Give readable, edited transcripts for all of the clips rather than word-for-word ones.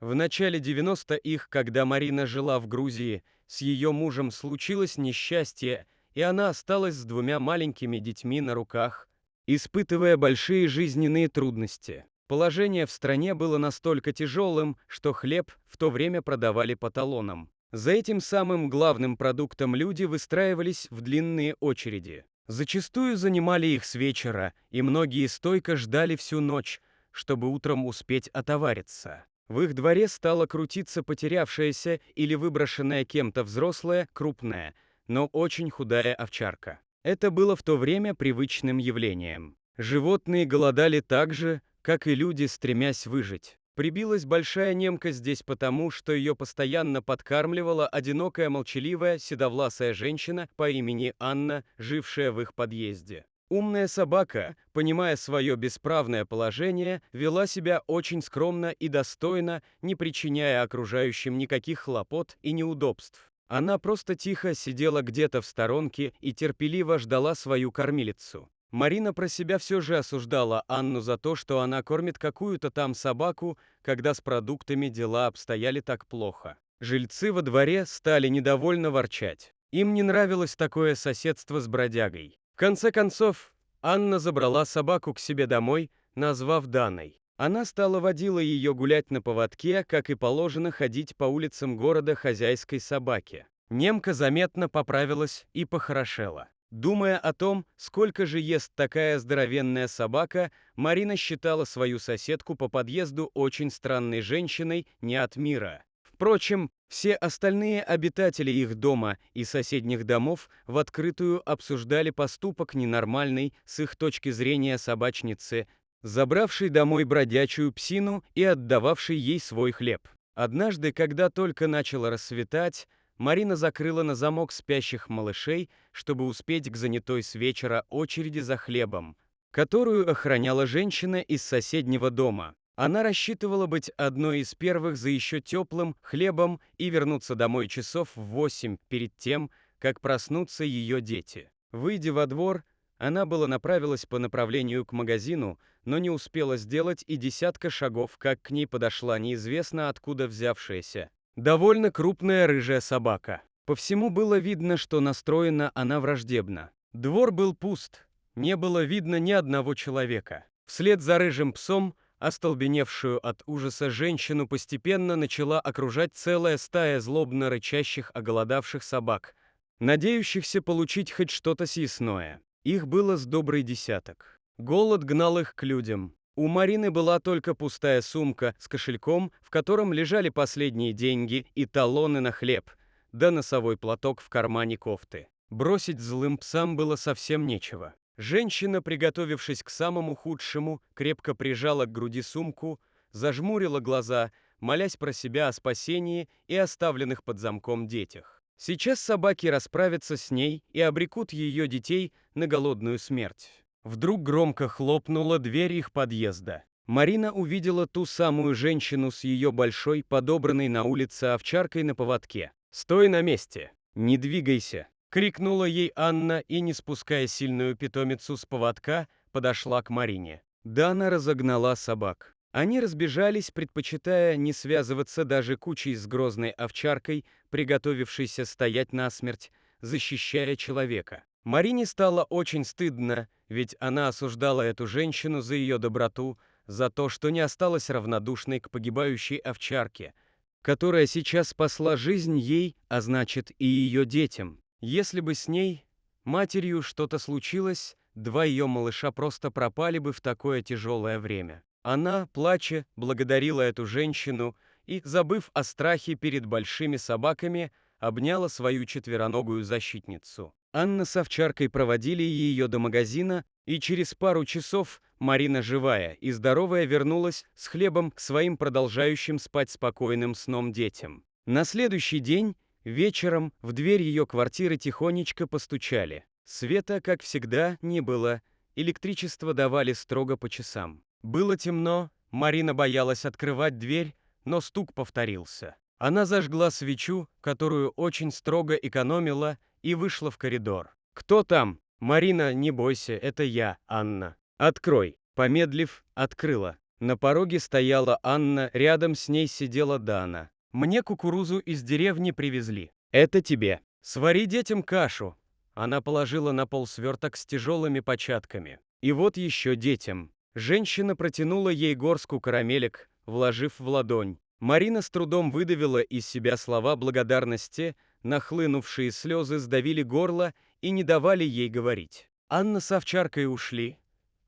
В начале 90-х, когда Марина жила в Грузии, с ее мужем случилось несчастье, и она осталась с двумя маленькими детьми на руках, испытывая большие жизненные трудности. Положение в стране было настолько тяжелым, что хлеб в то время продавали по талонам. За этим самым главным продуктом люди выстраивались в длинные очереди. Зачастую занимали их с вечера, и многие стойко ждали всю ночь, чтобы утром успеть отовариться. В их дворе стала крутиться потерявшаяся или выброшенная кем-то взрослая, крупная, но очень худая овчарка. Это было в то время привычным явлением. Животные голодали так же, как и люди, стремясь выжить. Прибилась большая немка здесь потому, что ее постоянно подкармливала одинокая молчаливая седовласая женщина по имени Анна, жившая в их подъезде. Умная собака, понимая свое бесправное положение, вела себя очень скромно и достойно, не причиняя окружающим никаких хлопот и неудобств. Она просто тихо сидела где-то в сторонке и терпеливо ждала свою кормилицу. Марина про себя все же осуждала Анну за то, что она кормит какую-то там собаку, когда с продуктами дела обстояли так плохо. Жильцы во дворе стали недовольно ворчать. Им не нравилось такое соседство с бродягой. В конце концов, Анна забрала собаку к себе домой, назвав Даной. Она стала водила ее гулять на поводке, как и положено ходить по улицам города хозяйской собаке. Немка заметно поправилась и похорошела. Думая о том, сколько же ест такая здоровенная собака, Марина считала свою соседку по подъезду очень странной женщиной не от мира. Впрочем, все остальные обитатели их дома и соседних домов в открытую обсуждали поступок ненормальной, с их точки зрения, собачницы, забравшей домой бродячую псину и отдававшей ей свой хлеб. Однажды, когда только начало рассветать, Марина закрыла на замок спящих малышей, чтобы успеть к занятой с вечера очереди за хлебом, которую охраняла женщина из соседнего дома. Она рассчитывала быть одной из первых за еще теплым хлебом и вернуться домой часов в 8 перед тем, как проснутся ее дети. Выйдя во двор, она было направилась по направлению к магазину, но не успела сделать и десятка шагов, как к ней подошла неизвестно откуда взявшаяся довольно крупная рыжая собака. По всему было видно, что настроена она враждебно. Двор был пуст, не было видно ни одного человека. Вслед за рыжим псом, остолбеневшую от ужаса женщину постепенно начала окружать целая стая злобно рычащих оголодавших собак, надеющихся получить хоть что-то съестное. Их было с добрый десяток. Голод гнал их к людям. У Марины была только пустая сумка с кошельком, в котором лежали последние деньги и талоны на хлеб, да носовой платок в кармане кофты. Бросить злым псам было совсем нечего. Женщина, приготовившись к самому худшему, крепко прижала к груди сумку, зажмурила глаза, молясь про себя о спасении и оставленных под замком детях. Сейчас собаки расправятся с ней и обрекут ее детей на голодную смерть. Вдруг громко хлопнула дверь их подъезда. Марина увидела ту самую женщину с ее большой, подобранной на улице овчаркой на поводке. «Стой на месте! Не двигайся!» — крикнула ей Анна и, не спуская сильную питомицу с поводка, подошла к Марине. Дана разогнала собак. Они разбежались, предпочитая не связываться даже кучей с грозной овчаркой, приготовившейся стоять насмерть, защищая человека. Марине стало очень стыдно, ведь она осуждала эту женщину за ее доброту, за то, что не осталась равнодушной к погибающей овчарке, которая сейчас спасла жизнь ей, а значит и ее детям. Если бы с ней, матерью, что-то случилось, два ее малыша просто пропали бы в такое тяжелое время. Она, плача, благодарила эту женщину и, забыв о страхе перед большими собаками, обняла свою четвероногую защитницу. Анна с овчаркой проводили ее до магазина, и через пару часов Марина, живая и здоровая, вернулась с хлебом к своим продолжающим спать спокойным сном детям. На следующий день, вечером, в дверь ее квартиры тихонечко постучали. Света, как всегда, не было, электричество давали строго по часам. Было темно, Марина боялась открывать дверь, но стук повторился. Она зажгла свечу, которую очень строго экономила, и вышла в коридор. «Кто там?» «Марина, не бойся, это я, Анна». «Открой». Помедлив, открыла. На пороге стояла Анна, рядом с ней сидела Дана. «Мне кукурузу из деревни привезли. Это тебе. Свари детям кашу». Она положила на пол сверток с тяжелыми початками. «И вот еще детям». Женщина протянула ей горстку карамелек, вложив в ладонь. Марина с трудом выдавила из себя слова благодарности, нахлынувшие слезы сдавили горло и не давали ей говорить. Анна с овчаркой ушли,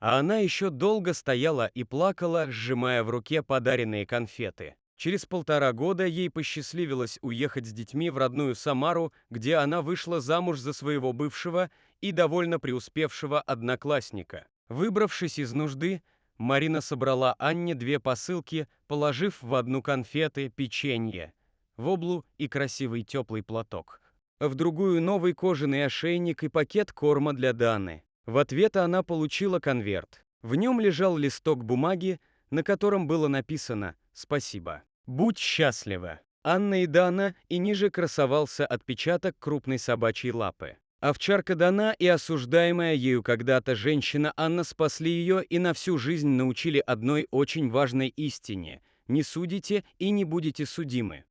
а она еще долго стояла и плакала, сжимая в руке подаренные конфеты. Через 1,5 года ей посчастливилось уехать с детьми в родную Самару, где она вышла замуж за своего бывшего и довольно преуспевшего одноклассника. Выбравшись из нужды, Марина собрала Анне 2 посылки, положив в одну конфеты, печенье, воблу и красивый теплый платок. В другую новый кожаный ошейник и пакет корма для Даны. В ответ она получила конверт. В нем лежал листок бумаги, на котором было написано «Спасибо. Будь счастлива». Анна и Дана, и ниже красовался отпечаток крупной собачьей лапы. Овчарка Дана и осуждаемая ею когда-то женщина Анна спасли ее и на всю жизнь научили одной очень важной истине: не судите и не будете судимы.